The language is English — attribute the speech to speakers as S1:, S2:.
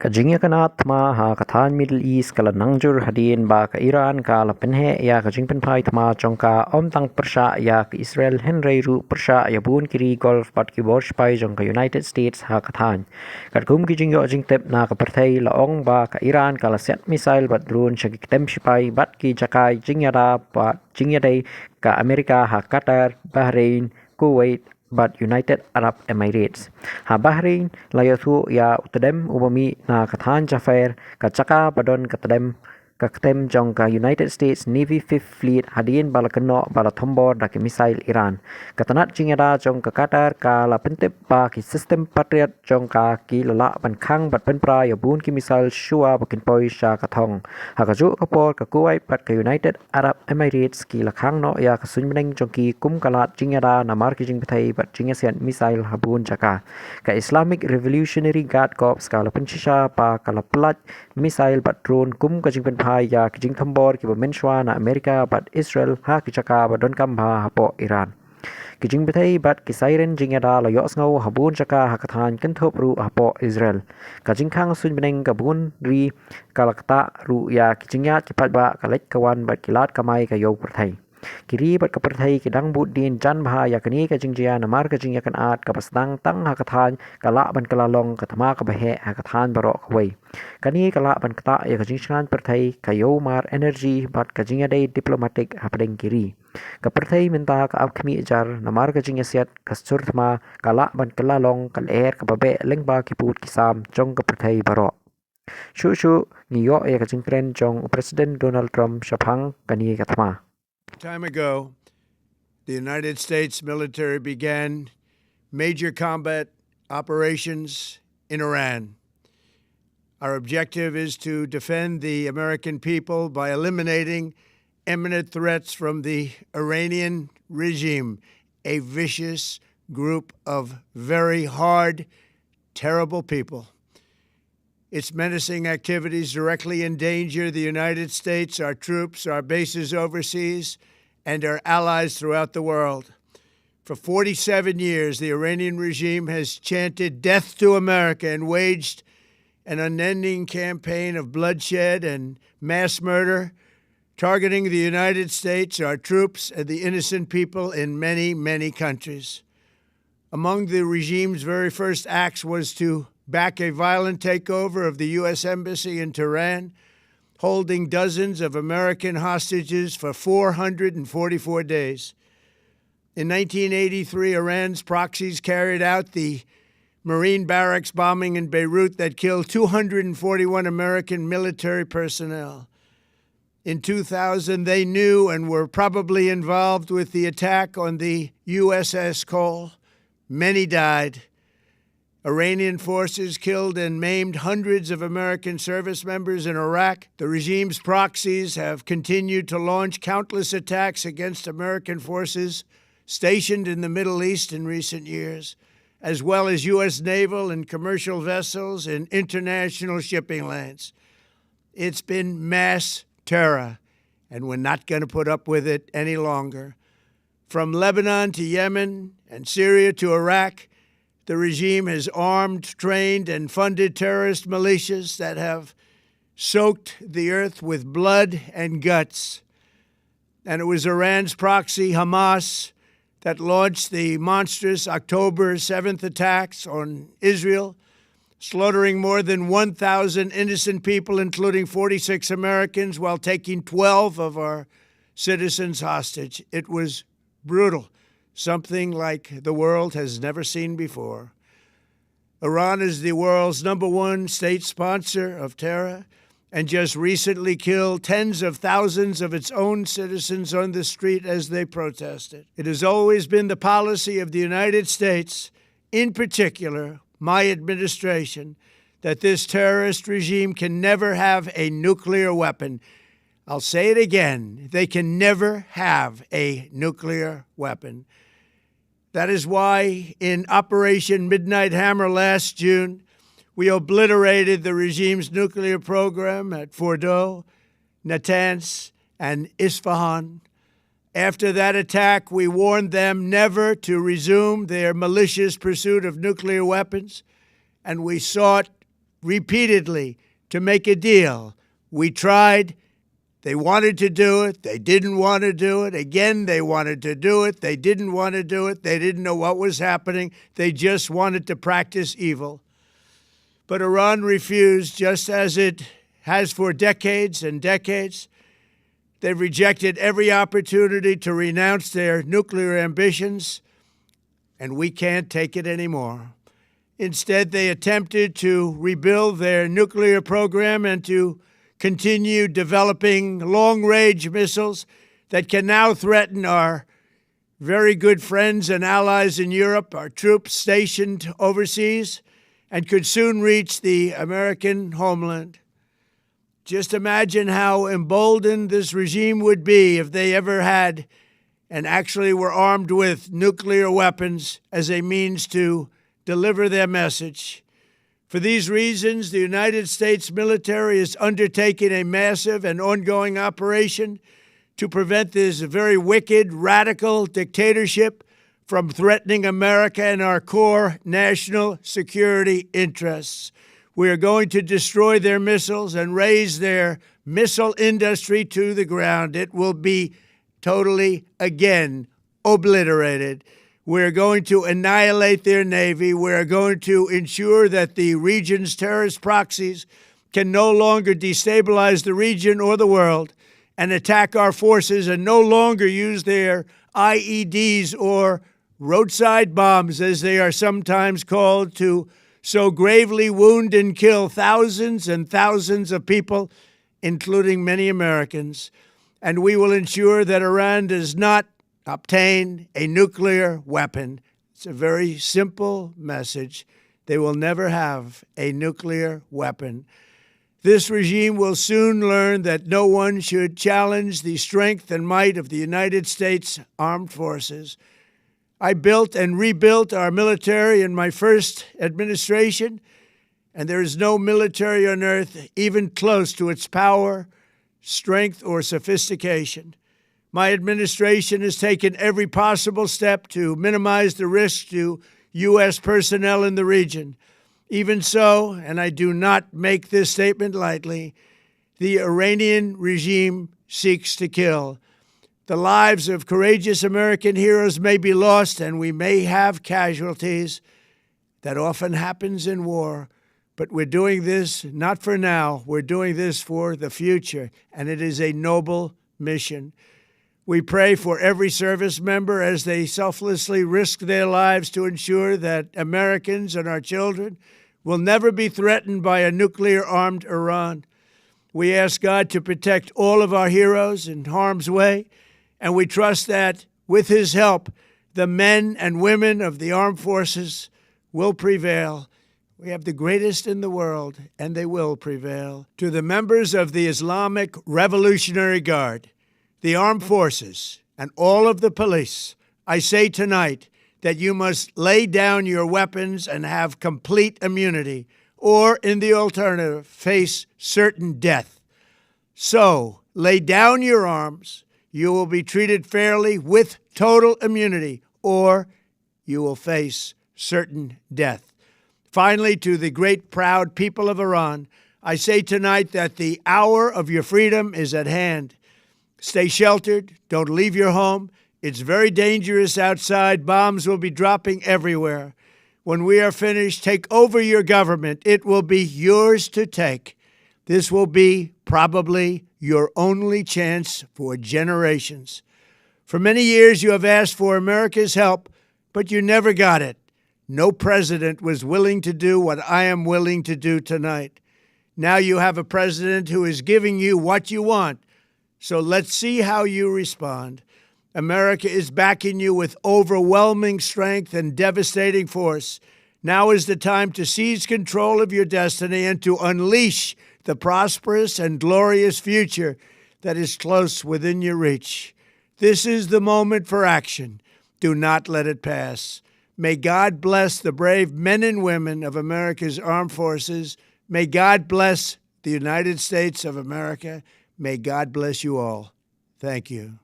S1: Kajingya kanat ma ha kathan Middle East kala nangjur Hadien ba ka Iran ka la penhe ya kajing penpai tma chongka om tang persha ya ka Israel Henry ru persha ya bun kiri golf pat ki borsh pai jong ka United States ha kathan kat kum ki jingyo jing tep na ka perthai la ong ba ka Iran ka la set missile bat drone shaki tem shipai bat ki jakai jingya da pat jingya dai ka Amerika ha Qatar Bahrain Kuwait but United Arab Emirates. Ha Bahrain layathu ya utadem umami na kathan Jafar kachaka badon katadem katem jong ka United States Navy Fifth Fleet Hadien balakeno balathombor da missile Iran. Katanat jingada jong ka Qatar ka la pentep ba ki system Patriot jong ka ki lala ban khang bat penpra ya bun ki missile shua bakin poi sha kathong. Ha ka ju kapor ka Kuwait bat ka United Arab Emirates ki la khang no ya ka sunmeneng jong ki kum kalat jingada na mar ki jing pathai bat jingasian missile habun jaka. Ka Islamic Revolutionary Guard Corps ka la penchisha pa ka la plat missile bat drone kum ka jing penpai ya kijing thambor ki menshwa na Amerika bat Israel ha kichaka badon kamba hapo Iran kijing bethai bat ki siren jingada la yos ngau habun chaka hakathan kenthop ru hapo Israel kajing khang sun beneng kabun ri kalakta ru ya kijingya chipat ba kalek kawan bat kilat kamai ka yo perthai kiri bat kaperthai kidang bud din jan bha ya kani ka jingjia namar ka jingya kan at ka pasdang tang hakathan kala ban kalalong katama ka bahe hakathan baro kwai kani kala ban kata ya ka jingchan perthai ka yo mar energy bat ka jingya dai diplomatic hapdeng kiri ka perthai minta ka apkhmi jar namar ka jingya siat ka surthma kala ban kalalong kal air ka babe lengba Kput kisam jong ka perthai baro shu niyo ya ka jingtren jong President Donald Trump shaphang kani ka thma.
S2: Time ago, the United States military began major combat operations in Iran. Our objective is to defend the American people by eliminating imminent threats from the Iranian regime, a vicious group of very hard, terrible people. Its menacing activities directly endanger the United States, our troops, our bases overseas, and our allies throughout the world. For 47 years, the Iranian regime has chanted death to America and waged an unending campaign of bloodshed and mass murder, targeting the United States, our troops, and the innocent people in many, many countries. Among the regime's very first acts was to back a violent takeover of the U.S. Embassy in Tehran, holding dozens of American hostages for 444 days. In 1983, Iran's proxies carried out the Marine barracks bombing in Beirut that killed 241 American military personnel. In 2000, they knew and were probably involved with the attack on the USS Cole. Many died. Iranian forces killed and maimed hundreds of American service members in Iraq. The regime's proxies have continued to launch countless attacks against American forces stationed in the Middle East in recent years, as well as U.S. naval and commercial vessels in international shipping lanes. It's been mass terror, and we're not going to put up with it any longer. From Lebanon to Yemen and Syria to Iraq, the regime has armed, trained, and funded terrorist militias that have soaked the earth with blood and guts. And it was Iran's proxy, Hamas, that launched the monstrous October 7th attacks on Israel, slaughtering more than 1,000 innocent people, including 46 Americans, while taking 12 of our citizens hostage. It was brutal. Something like the world has never seen before. Iran is the world's #1 state sponsor of terror and just recently killed tens of thousands of its own citizens on the street as they protested. It has always been the policy of the United States, in particular my administration, that this terrorist regime can never have a nuclear weapon. I'll say it again, they can never have a nuclear weapon. That is why in Operation Midnight Hammer last June, we obliterated the regime's nuclear program at Fordow, Natanz, and Isfahan. After that attack, we warned them never to resume their malicious pursuit of nuclear weapons, and we sought repeatedly to make a deal. We tried. They wanted to do it. They didn't want to do it. Again, they wanted to do it. They didn't want to do it. They didn't know what was happening. They just wanted to practice evil. But Iran refused, just as it has for decades and decades. They've rejected every opportunity to renounce their nuclear ambitions, and we can't take it anymore. Instead, they attempted to rebuild their nuclear program and to continue developing long-range missiles that can now threaten our very good friends and allies in Europe, our troops stationed overseas, and could soon reach the American homeland. Just imagine how emboldened this regime would be if they ever had and actually were armed with nuclear weapons as a means to deliver their message. For these reasons, the United States military is undertaking a massive and ongoing operation to prevent this very wicked, radical dictatorship from threatening America and our core national security interests. We are going to destroy their missiles and raise their missile industry to the ground. It will be totally, again, obliterated. We're going to annihilate their Navy. We're going to ensure that the region's terrorist proxies can no longer destabilize the region or the world and attack our forces and no longer use their IEDs or roadside bombs, as they are sometimes called, to so gravely wound and kill thousands and thousands of people, including many Americans. And we will ensure that Iran does not obtain a nuclear weapon. It's a very simple message. They will never have a nuclear weapon. This regime will soon learn that no one should challenge the strength and might of the United States Armed Forces. I built and rebuilt our military in my first administration, and there is no military on earth even close to its power, strength, or sophistication. My administration has taken every possible step to minimize the risk to U.S. personnel in the region. Even so, and I do not make this statement lightly, the Iranian regime seeks to kill. The lives of courageous American heroes may be lost, and we may have casualties. That often happens in war. But we're doing this not for now. We're doing this for the future, and it is a noble mission. We pray for every service member as they selflessly risk their lives to ensure that Americans and our children will never be threatened by a nuclear-armed Iran. We ask God to protect all of our heroes in harm's way, and we trust that, with His help, the men and women of the armed forces will prevail. We have the greatest in the world, and they will prevail. To the members of the Islamic Revolutionary Guard, the armed forces, and all of the police, I say tonight that you must lay down your weapons and have complete immunity, or, in the alternative, face certain death. So, lay down your arms. You will be treated fairly with total immunity, or you will face certain death. Finally, to the great proud people of Iran, I say tonight that the hour of your freedom is at hand. Stay sheltered. Don't leave your home. It's very dangerous outside. Bombs will be dropping everywhere. When we are finished, take over your government. It will be yours to take. This will be probably your only chance for generations. For many years, you have asked for America's help, but you never got it. No president was willing to do what I am willing to do tonight. Now you have a president who is giving you what you want. So let's see how you respond. America is backing you with overwhelming strength and devastating force. Now is the time to seize control of your destiny and to unleash the prosperous and glorious future that is close within your reach. This is the moment for action. Do not let it pass. May God bless the brave men and women of America's armed forces. May God bless the United States of America. May God bless you all. Thank you.